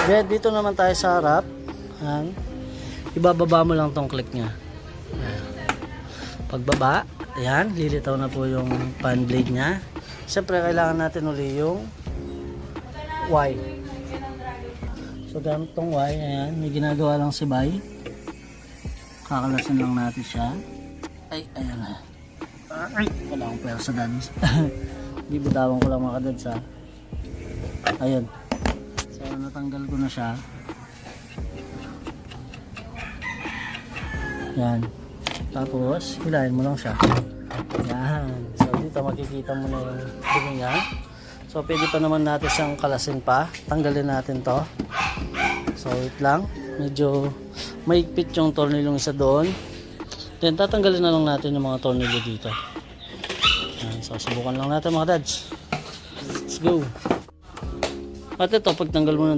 Then, dito naman tayo sa harap. Yan. Ibababa mo lang tong click nya. Yan. Pagbaba, ayan, lilitaw na po yung fan blade nya. Siyempre, kailangan natin uli yung Y. So, gamit tong Y, ayan, may ginagawa lang si Bay. Kakalasin lang natin siya. Ay, ayan na. Ay, wala akong pera sa dads. Bibitawan ko lang mga kadads ha. Ayan. So, natanggal ko na siya. Yan. Tapos, hilahin mo lang siya. Yan. So, dito makikita mo na yung dumi niya. So, pwede pa naman natin siyang kalasin pa. Tanggalin natin to. So, wait lang. Medyo maigpit yung tornilong isa doon. Then, tatanggalin na lang natin yung mga tornilyo dito. Yan. So, subukan lang natin mga dads. Let's go. At ito, pag tanggal mo ng